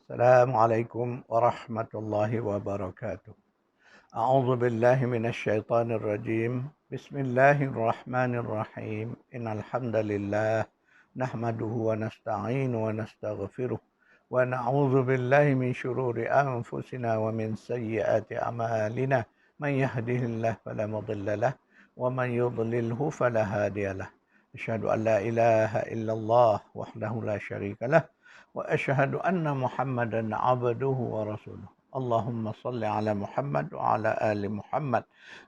السلام عليكم ورحمة الله وبركاته. أعوذ بالله من الشيطان الرجيم. بسم الله الرحمن الرحيم. إن الحمد لله نحمده ونستعين ونستغفره ونعوذ بالله من شرور أنفسنا ومن سيئات أعمالنا. من يهده الله فلا مضل له ومن يضلله فلا هادي له. أشهد أن لا إله إلا الله وحده لا شريك له وأشهد أن محمدا عبده ورسوله. اللهم صل على محمد وعلى آل محمد.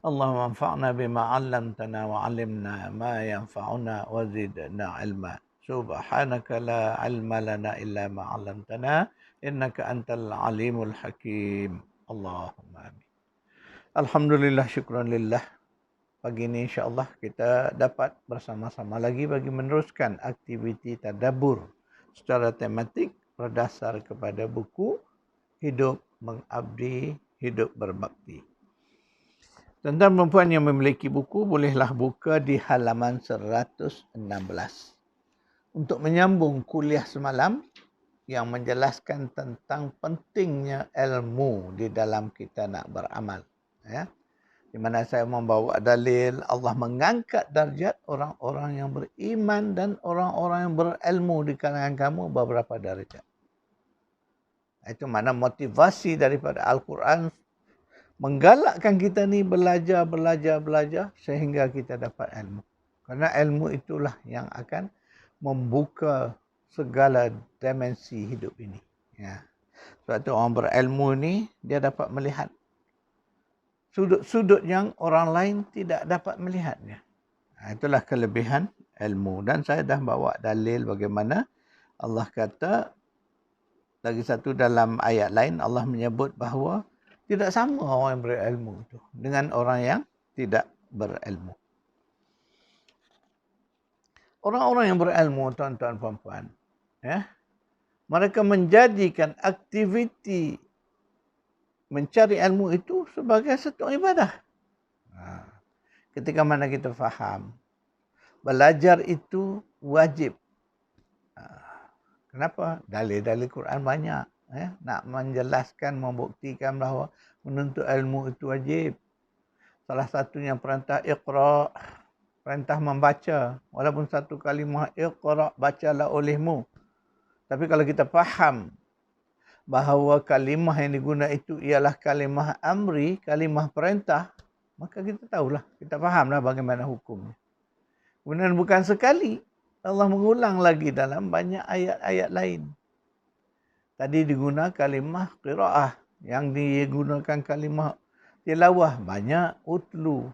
اللهم انفعنا بما علمتنا وعلمنا ما ينفعنا وزدنا علما. سبحانك لا علم لنا إلا ما علمتنا إنك أنت العليم الحكيم. اللهم آمين. Alhamdulillah, syukran lillah. Pagi ini insyaAllah kita dapat bersama-sama lagi bagi meneruskan aktiviti tadabbur secara tematik berdasar kepada buku Hidup Mengabdi, Hidup Berbakti. Tuan-tuan perempuan yang memiliki buku bolehlah buka di halaman 116 untuk menyambung kuliah semalam yang menjelaskan tentang pentingnya ilmu di dalam kita nak beramal. Ya. Di mana saya membawa dalil Allah mengangkat darjat orang-orang yang beriman dan orang-orang yang berilmu di kalangan kamu beberapa darjat. Itu mana motivasi daripada Al-Quran menggalakkan kita ni belajar sehingga kita dapat ilmu. Karena ilmu itulah yang akan membuka segala dimensi hidup ini. Ya. Sebab itu orang berilmu ni dia dapat melihat sudut-sudut yang orang lain tidak dapat melihatnya. Itulah kelebihan ilmu. Dan saya dah bawa dalil bagaimana Allah kata, lagi satu dalam ayat lain Allah menyebut bahawa tidak sama orang yang berilmu itu dengan orang yang tidak berilmu. Orang-orang yang berilmu, tuan-tuan puan-puan, ya, mereka menjadikan aktiviti mencari ilmu itu sebagai satu ibadah. Ketika mana kita faham, belajar itu wajib. Kenapa? Dalil-dalil Quran banyak. Nak menjelaskan, membuktikan bahawa menuntut ilmu itu wajib. Salah satunya perintah Iqra', perintah membaca. Walaupun satu kalimah Iqra', bacalah olehmu. Tapi kalau kita faham bahawa kalimah yang digunakan itu ialah kalimah amri, kalimah perintah, maka kita tahulah, kita fahamlah bagaimana hukumnya. Kemudian bukan sekali, Allah mengulang lagi dalam banyak ayat-ayat lain. Tadi digunakan kalimah qiraah, yang digunakan kalimah tilawah banyak, utlu,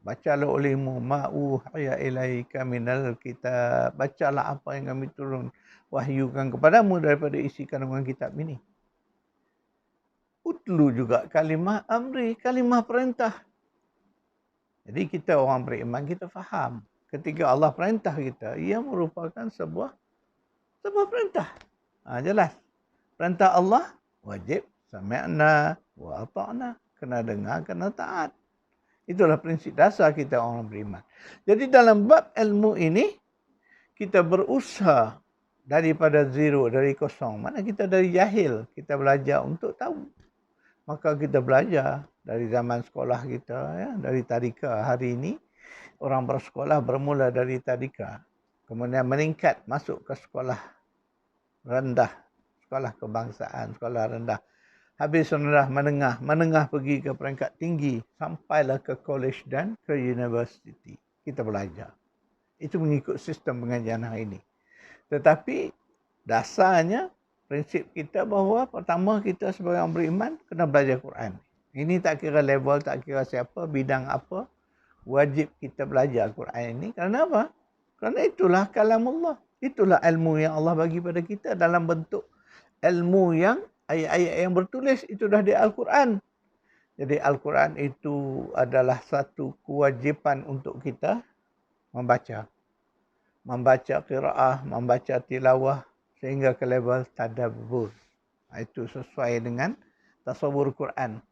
bacalah olehmu ma'uhaya ilaika minal kitab, bacalah apa yang kami turun wahyukan kepadamu daripada isi kandungan kitab ini. Utlu juga kalimah amri, kalimah perintah. Jadi kita orang beriman, kita faham. Ketika Allah perintah kita, ia merupakan sebuah perintah. Jelas. Perintah Allah wajib, sami'na wa ata'na. Kena dengar, kena taat. Itulah prinsip dasar kita orang beriman. Jadi dalam bab ilmu ini, kita berusaha daripada zero, dari kosong. Mana kita dari jahil, kita belajar untuk tahu. Maka kita belajar dari zaman sekolah kita, ya, dari tadika. Hari ini, orang bersekolah bermula dari tadika. Kemudian meningkat masuk ke sekolah rendah, sekolah kebangsaan, sekolah rendah. Habis rendah, menengah pergi ke peringkat tinggi, sampailah ke college dan ke university. Kita belajar. Itu mengikut sistem pengajian hari ini. Tetapi dasarnya prinsip kita bahawa pertama kita sebagai orang beriman kena belajar Quran. Ini tak kira level, tak kira siapa, bidang apa, wajib kita belajar Quran ini. Kerana apa? Kerana itulah kalam Allah. Itulah ilmu yang Allah bagi pada kita dalam bentuk ilmu yang ayat-ayat yang bertulis itu dah di Al-Quran. Jadi Al-Quran itu adalah satu kewajipan untuk kita membaca. Membaca qiraah, membaca tilawah sehingga ke level tadabbur. Itu sesuai dengan tasawur Quran.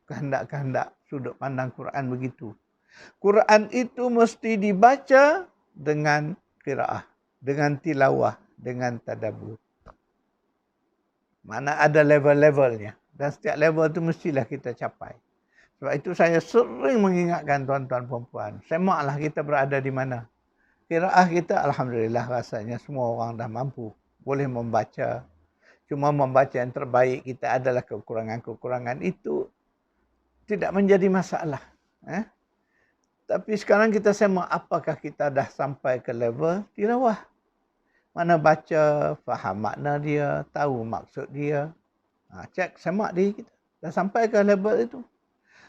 Kehendak-kehendak sudut pandang Quran begitu. Quran itu mesti dibaca dengan qiraah, dengan tilawah, dengan tadabbur. Mana ada level-levelnya. Dan setiap level tu mestilah kita capai. Sebab itu saya sering mengingatkan tuan-tuan perempuan. Semaklah kita berada di mana. Qiraah kita alhamdulillah rasanya semua orang dah mampu. Boleh membaca. Cuma membaca yang terbaik kita adalah kekurangan-kekurangan itu tidak menjadi masalah. Tapi sekarang kita semak apakah kita dah sampai ke level tilawah. Mana baca, faham makna dia, tahu maksud dia. Cek semak diri kita. Dah sampai ke level itu.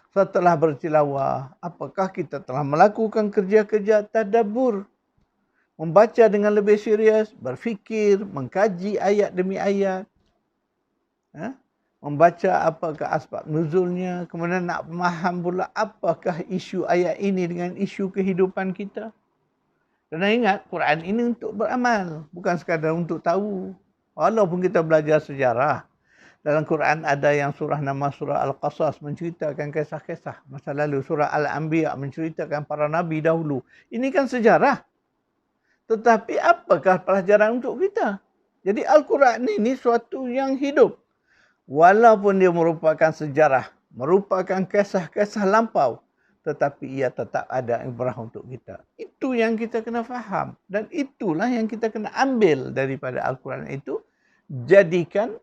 Setelah bertilawah, apakah kita telah melakukan kerja-kerja tadabbur? Membaca dengan lebih serius, berfikir, mengkaji ayat demi ayat. Membaca apakah asbab nuzulnya, kemudian nak memaham pula apakah isu ayat ini dengan isu kehidupan kita. Kena ingat, Quran ini untuk beramal, bukan sekadar untuk tahu. Walaupun kita belajar sejarah, dalam Quran ada yang surah nama surah Al-Qasas menceritakan kisah-kisah masa lalu. Surah Al-Anbiya menceritakan para nabi dahulu. Ini kan sejarah. Tetapi apakah pelajaran untuk kita? Jadi Al-Quran ini suatu yang hidup. Walaupun dia merupakan sejarah, merupakan kisah-kisah lampau, tetapi ia tetap ada ibrah untuk kita. Itu yang kita kena faham. Dan itulah yang kita kena ambil daripada Al-Quran itu. Jadikan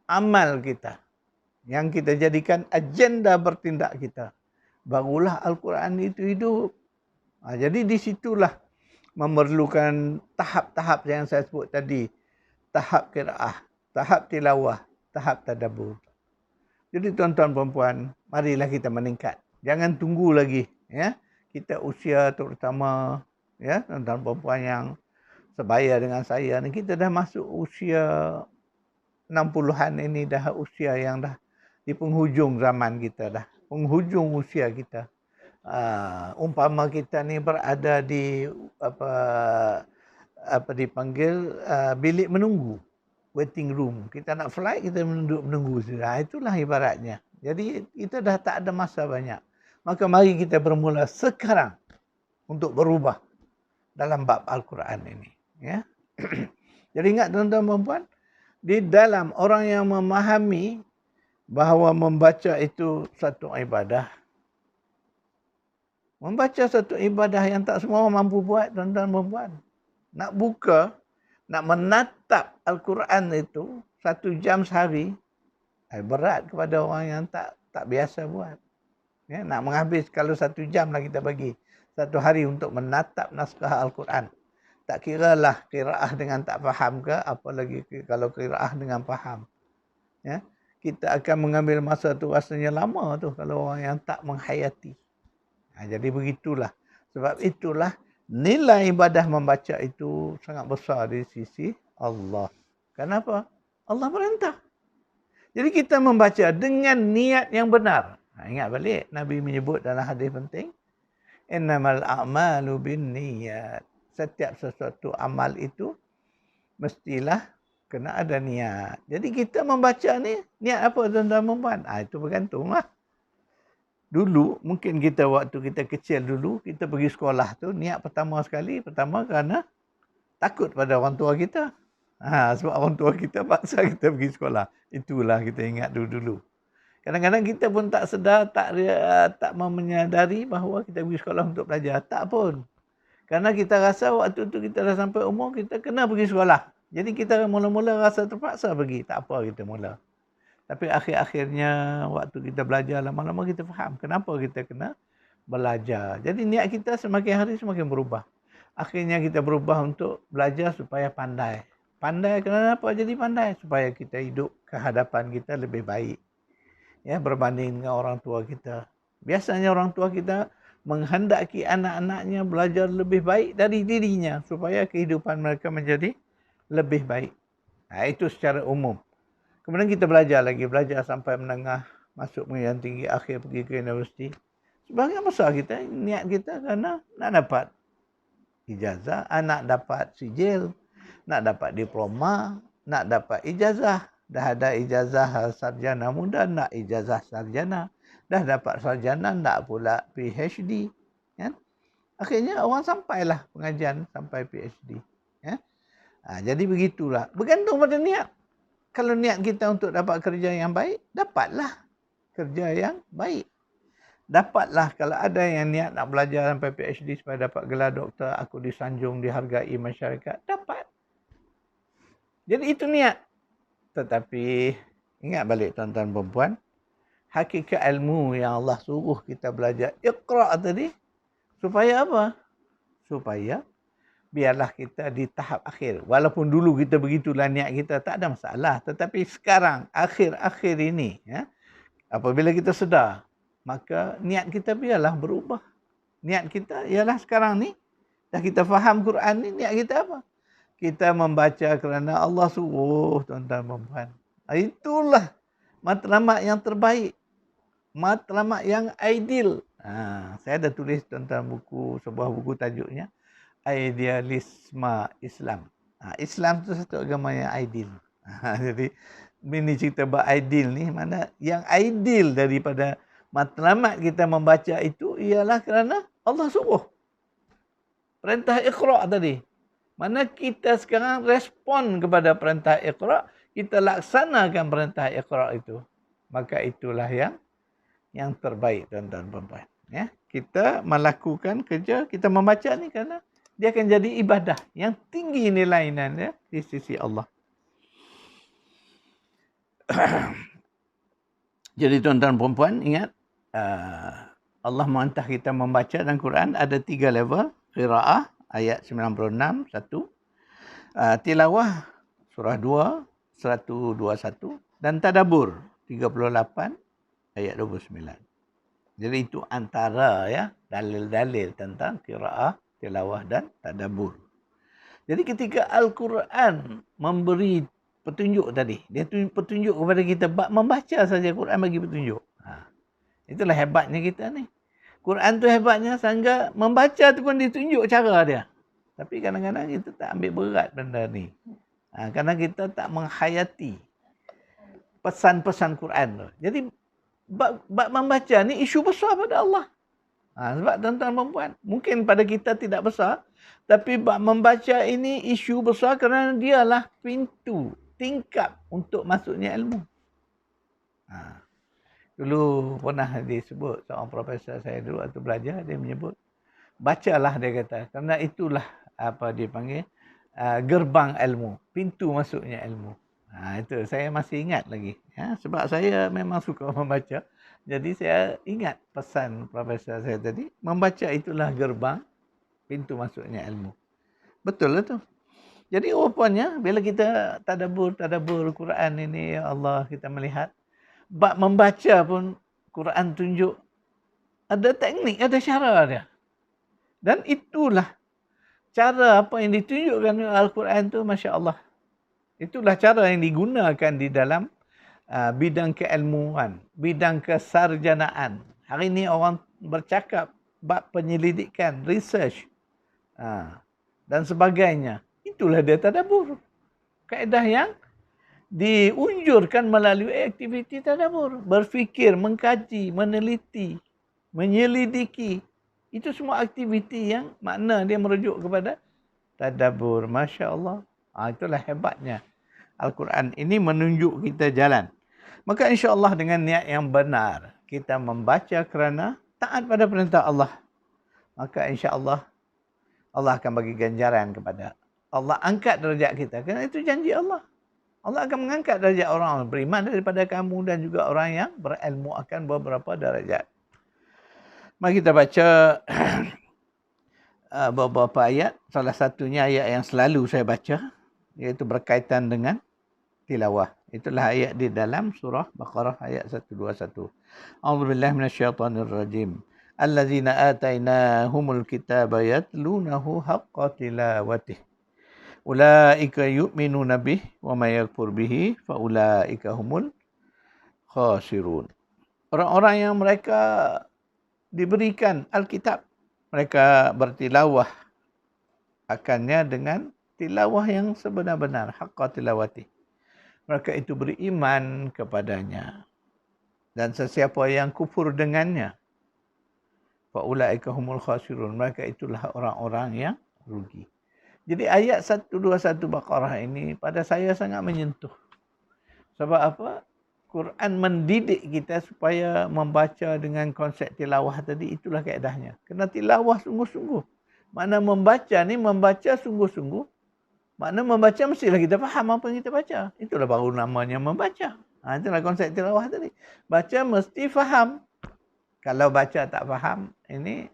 amal kita. Yang kita jadikan agenda bertindak kita. Barulah Al-Quran itu hidup. Jadi di situlah memerlukan tahap-tahap yang saya sebut tadi. Tahap qiraah, tahap tilawah, tahap tadabbur. Jadi tuan-tuan perempuan, marilah kita meningkat. Jangan tunggu lagi, ya. Kita usia terutama, ya, tuan-tuan perempuan yang sebaya dengan saya ni, kita dah masuk usia 60-an ini, dah usia yang dah di penghujung zaman kita dah. Penghujung usia kita. Umpama kita ni berada di apa dipanggil bilik menunggu, waiting room. Kita nak flight, kita menunggu sudah. Itulah ibaratnya. Jadi kita dah tak ada masa banyak. Maka mari kita bermula sekarang untuk berubah dalam bab Al-Quran ini. Ya. Jadi ingat tuan-tuan perempuan, di dalam orang yang memahami bahawa membaca itu satu ibadah. Membaca satu ibadah yang tak semua orang mampu buat, tuan-tuan perempuan. Nak buka, nak menatap Al-Quran itu 1 jam sehari, berat kepada orang yang tak biasa buat. Ya, nak menghabis kalau 1 jam lah kita bagi 1 hari untuk menatap naskah Al-Quran. Tak kiralah qiraah dengan tak faham ke, apalagi kalau qiraah dengan faham. Ya, kita akan mengambil masa tu rasanya lama tu kalau orang yang tak menghayati. Jadi begitulah. Sebab itulah nilai ibadah membaca itu sangat besar di sisi Allah. Kenapa? Allah perintah. Jadi kita membaca dengan niat yang benar. Ingat balik Nabi menyebut dalam hadis penting, innamal a'malu binniyat. Setiap sesuatu amal itu mestilah kena ada niat. Jadi kita membaca ni niat apa tuan-tuan perempuan? Itu bergantunglah. Dulu mungkin kita waktu kita kecil dulu kita pergi sekolah tu niat pertama kerana takut pada orang tua kita. Sebab orang tua kita paksa kita pergi sekolah. Itulah kita ingat dulu-dulu. Kadang-kadang kita pun tak sedar, tak menyadari bahawa kita pergi sekolah untuk belajar. Tak pun. Kerana kita rasa waktu tu kita dah sampai umur, kita kena pergi sekolah. Jadi kita mula-mula rasa terpaksa pergi. Tak apa kita mula. Tapi akhir-akhirnya waktu kita belajar, lama-lama kita faham kenapa kita kena belajar. Jadi niat kita semakin hari semakin berubah. Akhirnya kita berubah untuk belajar supaya pandai. Pandai kenapa jadi pandai? Supaya kita hidup ke hadapan kita lebih baik. Ya, berbanding dengan orang tua kita. Biasanya orang tua kita menghendaki anak-anaknya belajar lebih baik dari dirinya supaya kehidupan mereka menjadi lebih baik. Itu secara umum. Kemudian kita belajar lagi, belajar sampai menengah, masuk pengajian tinggi, akhir pergi ke universiti. Sebahagian besar kita, niat kita kerana nak dapat ijazah, nak dapat sijil, nak dapat diploma, nak dapat ijazah. Dah ada ijazah sarjana muda, nak ijazah sarjana. Dah dapat sarjana, nak pula PhD. Ya? Akhirnya orang sampailah pengajian sampai PhD. Ya? Jadi begitulah. Bergantung pada niat. Kalau niat kita untuk dapat kerja yang baik, dapatlah kerja yang baik. Dapatlah kalau ada yang niat nak belajar sampai PhD supaya dapat gelar doktor, aku disanjung, dihargai masyarakat, dapat. Jadi itu niat. Tetapi ingat balik tuan-tuan perempuan, hakikat ilmu yang Allah suruh kita belajar Iqra' tadi, supaya apa? Supaya biarlah kita di tahap akhir. Walaupun dulu kita begitulah niat kita, tak ada masalah. Tetapi sekarang, akhir-akhir ini, apabila kita sedar, maka niat kita biarlah berubah. Niat kita ialah sekarang ni, dah kita faham Quran ni, niat kita apa? Kita membaca kerana Allah suruh, tuan-tuan dan puan. Itulah matlamat yang terbaik. Matlamat yang ideal. Saya ada tulis tuan-tuan sebuah buku tajuknya Idealisme Islam. Islam tu satu agama yang ideal. Jadi ini cerita bab ideal ni, mana yang ideal daripada matlamat kita membaca itu ialah kerana Allah suruh. Perintah Iqra' tadi. Mana kita sekarang respon kepada perintah Iqra', kita laksanakan perintah Iqra' itu. Maka itulah yang terbaik, tuan-tuan dan puan. Ya, kita melakukan kerja, kita membaca ni kerana dia akan jadi ibadah yang tinggi nilainya di sisi Allah. Jadi tuan-tuan perempuan, ingat Allah menghantar kita membaca dalam Quran ada 3 level. Qira'ah ayat 96, 1. Tilawah surah 2, 121. Dan tadabbur 38 ayat 29. Jadi itu antara dalil-dalil tentang qira'ah, tilawah dan tadabbur. Jadi ketika Al-Quran memberi petunjuk tadi, dia petunjuk kepada kita membaca saja Quran bagi petunjuk. Itulah hebatnya kita ni. Quran tu hebatnya sehingga membaca tu pun ditunjuk cara dia. Tapi kadang-kadang kita tak ambil berat benda ni. Kadang kita tak menghayati pesan-pesan Quran tu. Jadi bab membaca ni isu besar pada Allah. Sebab tuan-tuan perempuan, mungkin pada kita tidak besar, tapi bab membaca ini isu besar kerana dialah pintu, tingkap untuk masuknya ilmu. Dulu pernah disebut seorang profesor saya dulu waktu belajar, dia menyebut, bacalah dia kata, kerana itulah apa dia panggil, gerbang ilmu, pintu masuknya ilmu. Itu saya masih ingat lagi. Sebab saya memang suka membaca. Jadi saya ingat pesan profesor saya tadi, membaca itulah gerbang pintu masuknya ilmu. Betul lah tu. Jadi rupanya bila kita tadabbur Quran ini, ya Allah, kita melihat bab membaca pun Quran tunjuk ada teknik, ada cara dia. Dan itulah cara apa yang ditunjukkan oleh Al-Quran tu, Masya Allah. Itulah cara yang digunakan di dalam bidang keilmuan, bidang kesarjanaan. Hari ini orang bercakap bab penyelidikan, research dan sebagainya. Itulah dia tadabbur. Kaedah yang diunjurkan melalui aktiviti tadabbur. Berfikir, mengkaji, meneliti, menyelidiki. Itu semua aktiviti yang makna dia merujuk kepada tadabbur. Masya Allah. Itulah hebatnya Al-Quran ini menunjuk kita jalan. Maka insya-Allah dengan niat yang benar, kita membaca kerana taat pada perintah Allah, maka insya-Allah Allah akan bagi ganjaran kepada. Allah angkat darjat kita. Kerana itu janji Allah. Allah akan mengangkat darjat orang beriman daripada kamu dan juga orang yang berilmu akan beberapa darjat. Mari kita baca beberapa ayat. Salah satunya ayat yang selalu saya baca, iaitu berkaitan dengan tilawah. Itulah ayat di dalam surah Baqarah ayat 121. A'udzubillahi minasyaitonirrajim. Allazina atainahumul kitaba yatlunahu haqqa tilawatih. Ulaika yu'minuna bih wa may yakfur bihi fa ulaika humul khasirun. Orang-orang yang mereka diberikan Alkitab, mereka bertilawah akannya dengan tilawah yang sebenar-benar, haqqa tilawatih. Mereka itu beriman kepadanya. Dan sesiapa yang kufur dengannya, faulaika humul khasirun, mereka itulah orang-orang yang rugi. Jadi ayat 121 Baqarah ini pada saya sangat menyentuh. Sebab apa? Quran mendidik kita supaya membaca dengan konsep tilawah tadi. Itulah kaedahnya. Kena tilawah sungguh-sungguh. Makna membaca ni membaca sungguh-sungguh. Makna membaca mestilah kita faham apa yang kita baca. Itulah baru namanya membaca. Itulah konsep tilawah tadi. Baca mesti faham. Kalau baca tak faham, ini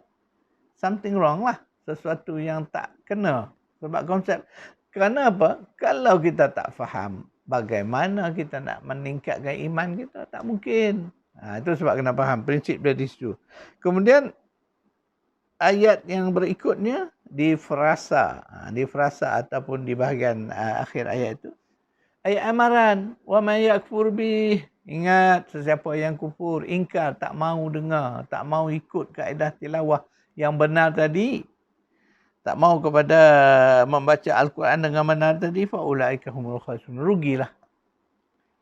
something wrong lah. Sesuatu yang tak kena. Sebab konsep, kerana apa? Kalau kita tak faham, bagaimana kita nak meningkatkan iman kita? Tak mungkin. Itu sebab kena faham. Prinsip dari situ. Kemudian, ayat yang berikutnya, di frasa. Di frasa ataupun di bahagian akhir ayat itu. Ayat amaran. Wa man yakfur bih. Ingat, sesiapa yang kufur, ingkar, tak mau dengar, tak mau ikut kaedah tilawah yang benar tadi, tak mau kepada membaca Al-Quran dengan benar tadi, faulaika humul khasirun. Rugilah.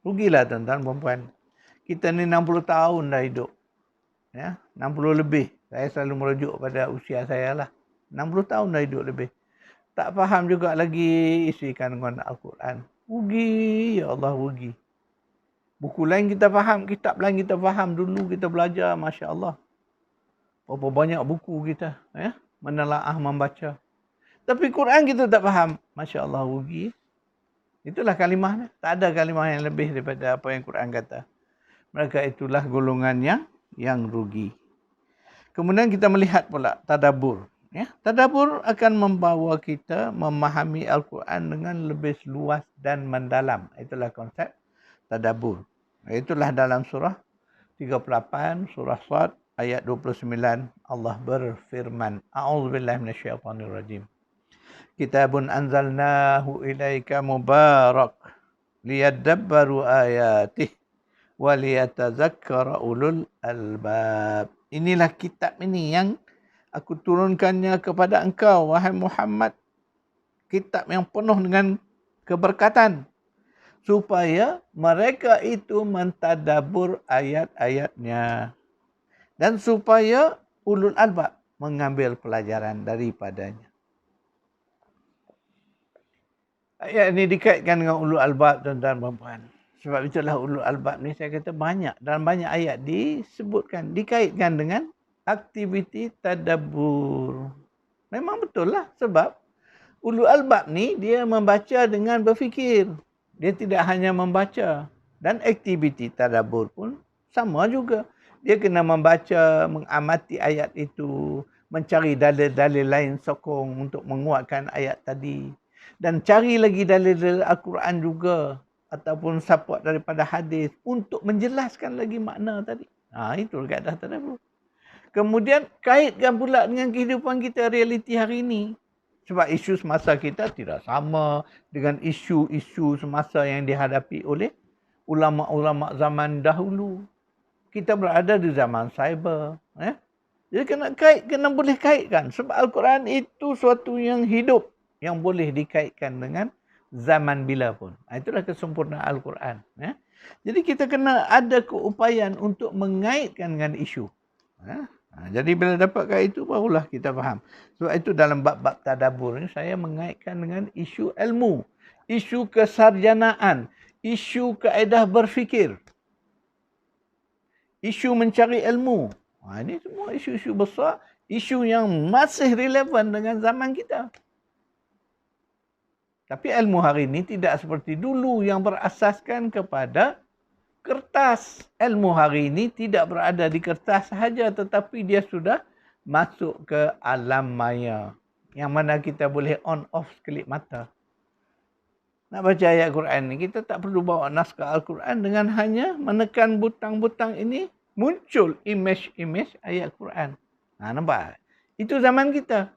Rugilah tuan-tuan perempuan. Kita ni 60 tahun dah hidup. Ya, 60 lebih. Saya selalu merujuk pada usia saya lah. 60 tahun dah hidup lebih. Tak faham juga lagi isi kandungan Al-Quran. Rugi, ya Allah, rugi. Buku lain kita faham, kitab lain kita faham. Dulu kita belajar, Masya Allah. Berapa banyak buku kita menelaah, membaca. Tapi Quran kita tak faham. Masya Allah, rugi. Itulah kalimahnya. Tak ada kalimah yang lebih daripada apa yang Quran kata. Mereka itulah golongan yang rugi. Kemudian kita melihat pula tadabbur. Tadabbur akan membawa kita memahami Al-Quran dengan lebih luas dan mendalam. Itulah konsep tadabbur. Itulah dalam surah 38, surah Sad, ayat 29, Allah berfirman, A'udzubillahi minasyaitonirrajim. Kitabun anzalnahu ilaika mubarak liyadabbaru ayatih wa liyatazakkara ulul albab. Inilah kitab ini yang aku turunkannya kepada engkau, wahai Muhammad. Kitab yang penuh dengan keberkatan. Supaya mereka itu mentadabur ayat-ayatnya. Dan supaya ulul albab mengambil pelajaran daripadanya. Ayat ini dikaitkan dengan ulul albab tuan-tuan dan puan. Sebab itulah ulul albab ni saya kata banyak. Dalam banyak ayat disebutkan, dikaitkan dengan aktiviti tadabbur. Memang betul lah sebab ulul albab ni dia membaca dengan berfikir. Dia tidak hanya membaca. Dan aktiviti tadabbur pun sama juga. Dia kena membaca, mengamati ayat itu, mencari dalil-dalil lain sokong untuk menguatkan ayat tadi. Dan cari lagi dalil-dalil Al-Quran juga. Ataupun support daripada hadis untuk menjelaskan lagi makna tadi. Itu kaedah tadabbur. Kemudian kaitkan pula dengan kehidupan kita, realiti hari ini. Sebab isu semasa kita tidak sama dengan isu-isu semasa yang dihadapi oleh ulama-ulama zaman dahulu. Kita berada di zaman cyber. Jadi kena boleh kaitkan. Sebab Al-Quran itu suatu yang hidup. Yang boleh dikaitkan dengan zaman bila pun. Itulah kesempurnaan Al-Quran. Jadi kita kena ada keupayaan untuk mengaitkan dengan isu. Jadi bila dapatkan itu barulah kita faham. Sebab itu dalam bab-bab tadabbur ni saya mengaitkan dengan isu ilmu, isu kesarjanaan, isu kaedah berfikir, isu mencari ilmu. Ini semua isu-isu besar, isu yang masih relevan dengan zaman kita. Tapi ilmu hari ini tidak seperti dulu yang berasaskan kepada kertas. Ilmu hari ini tidak berada di kertas sahaja tetapi dia sudah masuk ke alam maya. Yang mana kita boleh on off sekelip mata. Nak baca ayat Quran ni kita tak perlu bawa naskah Al-Quran, dengan hanya menekan butang-butang ini muncul image-image ayat Quran. Nampak? Itu zaman kita.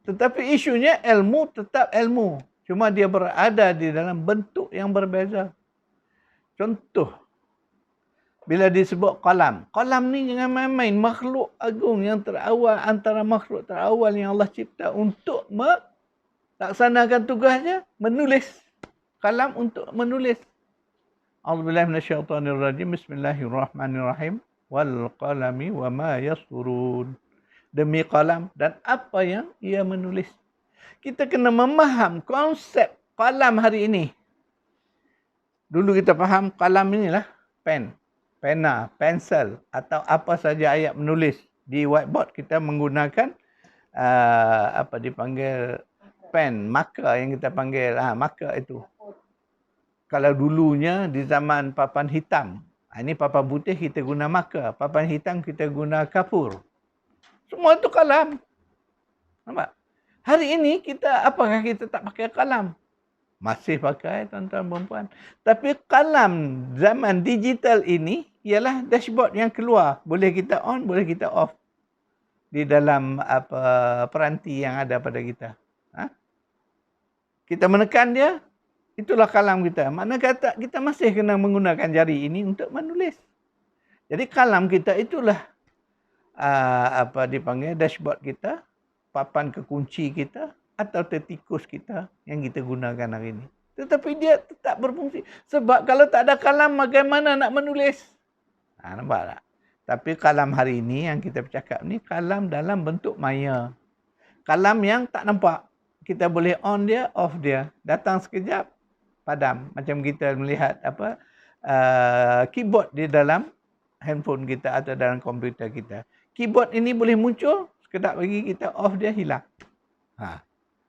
Tetapi isunya ilmu tetap ilmu. Cuma dia berada di dalam bentuk yang berbeza. Contoh, bila disebut qalam. Qalam ni jangan main-main. Makhluk agung yang terawal, antara makhluk terawal yang Allah cipta untuk melaksanakan tugasnya, menulis. Qalam untuk menulis. A'udzubillahi minasyaitonirrajim. Bismillahirrahmanirrahim. Wal qalami wa ma yasturun. Demi qalam dan apa yang ia menulis. Kita kena memaham konsep qalam hari ini. Dulu kita faham kalam inilah pen, pena, pensel atau apa saja ayat menulis. Di whiteboard kita menggunakan apa dipanggil pen, marker yang kita panggil marker itu. Kalau dulunya di zaman papan hitam, ini papan putih kita guna marker, papan hitam kita guna kapur. Semua itu kalam. Nampak? Hari ini apakah kita tak pakai kalam? Masih pakai tuan-tuan perempuan. Tapi kalam zaman digital ini ialah dashboard yang keluar. Boleh kita on, boleh kita off. Di dalam peranti yang ada pada kita. Kita menekan dia, itulah kalam kita. Makna kata kita masih kena menggunakan jari ini untuk menulis. Jadi kalam kita itulah dipanggil dashboard kita, papan kekunci kita, atau tertikus kita yang kita gunakan hari ini. Tetapi dia tetap berfungsi. Sebab kalau tak ada kalam, bagaimana nak menulis? Nampak tak? Tapi kalam hari ini yang kita bercakap ni, kalam dalam bentuk maya. Kalam yang tak nampak. Kita boleh on dia, off dia. Datang sekejap, padam. Macam kita melihat keyboard di dalam handphone kita atau dalam komputer kita. Keyboard ini boleh muncul, sekejap lagi kita off dia, hilang.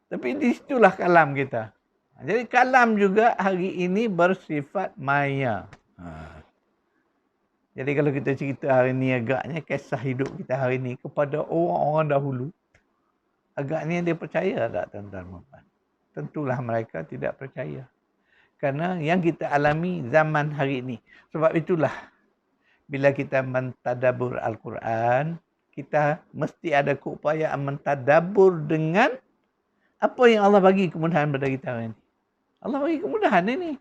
Tapi di situlah kalam kita. Jadi kalam juga hari ini bersifat maya. Jadi kalau kita cerita hari ini agaknya kisah hidup kita hari ini kepada orang-orang dahulu. Agaknya dia percaya tak tuan-tuan? Tentulah mereka tidak percaya. Kerana yang kita alami zaman hari ini. Sebab itulah bila kita mentadabbur Al-Quran, kita mesti ada keupayaan mentadabbur dengan apa yang Allah bagi kemudahan pada kita hari ini. Allah bagi kemudahan ini.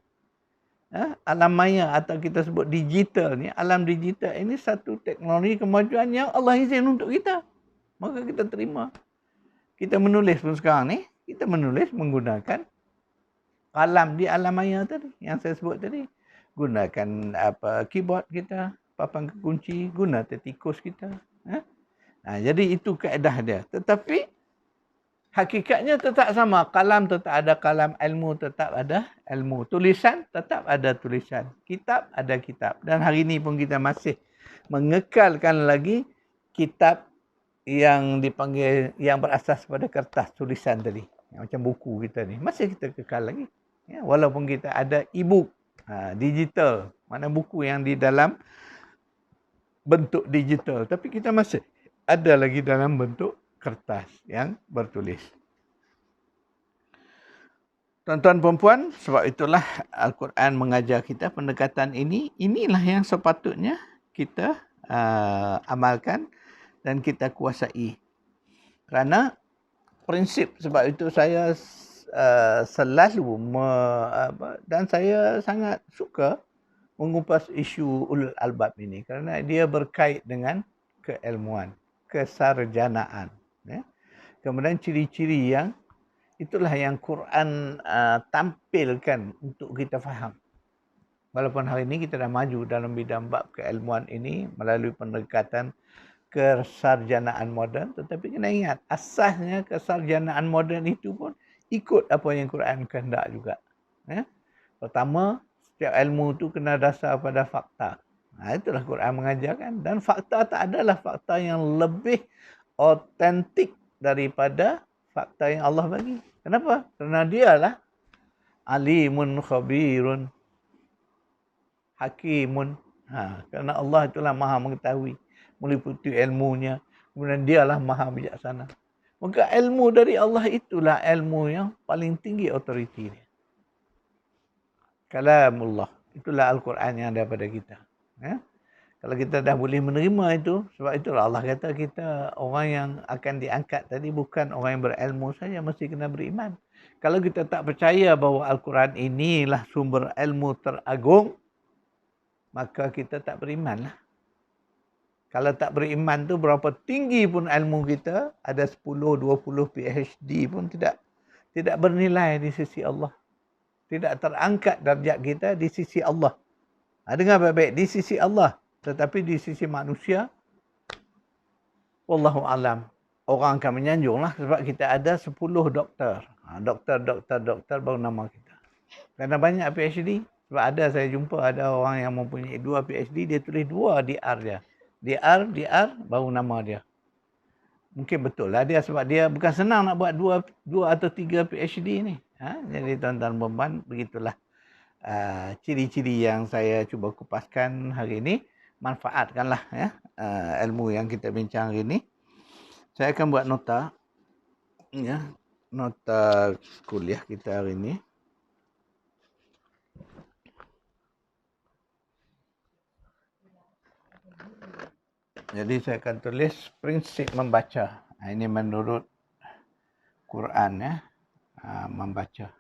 Alam maya atau kita sebut digital ni, alam digital ini satu teknologi kemajuan yang Allah izin untuk kita. Maka kita terima. Kita menulis pun sekarang ni, kita menulis menggunakan kalam di alam maya tadi yang saya sebut tadi. Gunakan keyboard kita, papan kekunci, guna tertikus kita. Jadi itu kaedah dia. Tetapi hakikatnya tetap sama. Kalam tetap ada kalam, ilmu tetap ada ilmu. Tulisan tetap ada tulisan. Kitab ada kitab. Dan hari ini pun kita masih mengekalkan lagi kitab yang dipanggil, yang berasas pada kertas tulisan tadi. Macam buku kita ni. Masih kita kekal lagi. Walaupun kita ada e-book digital. Mana buku yang di dalam bentuk digital. Tapi kita masih ada lagi dalam bentuk kertas yang bertulis. Tuan-tuan perempuan, sebab itulah Al-Quran mengajar kita pendekatan ini. Inilah yang sepatutnya kita amalkan dan kita kuasai. Kerana prinsip, sebab itu saya selalu dan saya sangat suka mengupas isu ulul albab ini. Kerana dia berkait dengan keilmuan, kesarjanaan. Kemudian ciri-ciri yang itulah yang Quran tampilkan untuk kita faham. Walaupun hari ini kita dah maju dalam bidang bab keilmuan ini melalui pendekatan kesarjanaan moden, tetapi kena ingat asasnya kesarjanaan moden itu pun ikut apa yang Quran kehendak juga. Pertama, setiap ilmu tu kena dasar pada fakta. Itulah Quran mengajarkan. Dan fakta tak adalah fakta yang lebih otentik daripada fakta yang Allah bagi. Kenapa? Kerana dialah alimun khabirun hakimun. Kerana Allah itulah maha mengetahui, meliputi ilmunya. Kemudian dialah maha bijaksana. Maka ilmu dari Allah itulah ilmu yang paling tinggi otoriti dia. Kalamullah. Itulah Al-Quran yang ada pada kita. Kalau kita dah boleh menerima itu, sebab itulah Allah kata kita orang yang akan diangkat tadi bukan orang yang berilmu saja, mesti kena beriman. Kalau kita tak percaya bahawa Al-Quran inilah sumber ilmu teragung, maka kita tak beriman lah. Kalau tak beriman tu berapa tinggi pun ilmu kita, ada 10, 20 PhD pun tidak bernilai di sisi Allah. Tidak terangkat darjat kita di sisi Allah. Dengar baik-baik, di sisi Allah. Tetapi di sisi manusia, wallahu alam, orang akan menyanjunglah sebab kita ada 10 doktor. Doktor baru nama kita. Kerana banyak PhD, Sebab saya jumpa ada orang yang mempunyai 2 PhD, dia tulis 2 DR dia. DR, baru nama dia. Mungkin betul lah dia, sebab dia bukan senang nak buat 2 atau 3 PhD ni. Jadi tuan-tuan dan puan, begitulah ciri-ciri yang saya cuba kupaskan hari ini. Manfaatkanlah ilmu yang kita bincang hari ini. Saya akan buat nota, nota kuliah kita hari ini. Jadi saya akan tulis prinsip membaca. Ini menurut Quran membaca.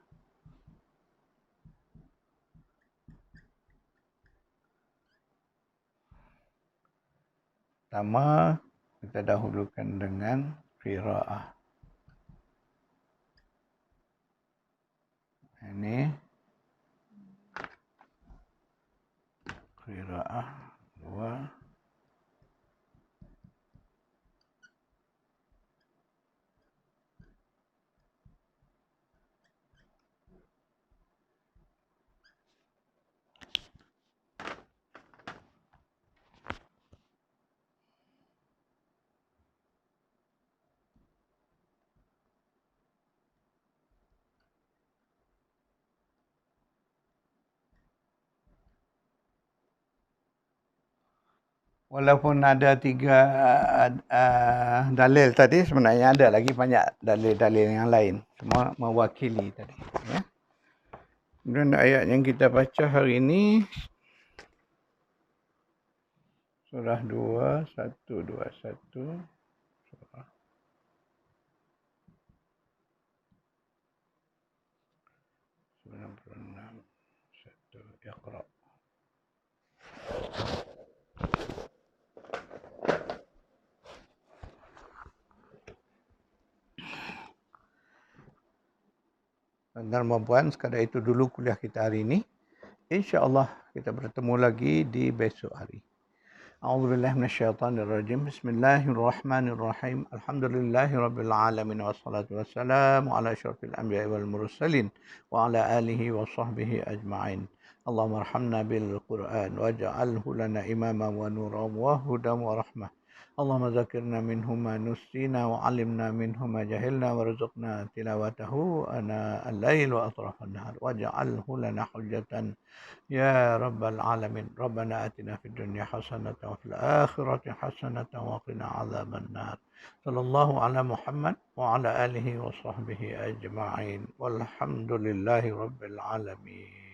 Pertama, kita dahulukan dengan qiraah. Ini qiraah 2. Walaupun ada 3 dalil tadi, sebenarnya ada lagi banyak dalil-dalil yang lain. Semua mewakili tadi. Ya. Kemudian ayat yang kita baca hari ini, surah 2, 121. Surah 96, 1, Iqra. Dan puan, sekadar itu dulu kuliah kita hari ini. InsyaAllah kita bertemu lagi di besok hari. A'udzubillahi minasyaitonirrajim. Bismillahirrahmanirrahim. Alhamdulillahirabbil alamin wassalatu wassalamu ala asyrafil anbiya'i wal mursalin wa ala alihi wa sahbihi ajma'in. Allahumma arhamna bil Qur'an waj'alhu lana imaman wa nuran wa hudan wa rahmah. اللهم ذكرنا منه ما نسينا وعلمنا منه ما جهلنا وارزقنا تلاوته آناء الليل وأطراف النهار واجعله لنا حجة يا رب العالمين. ربنا آتنا في الدنيا حسنة وفي الآخرة حسنة وقنا عذاب النار. صلى الله على محمد وعلى آله وصحبه أجمعين والحمد لله رب العالمين.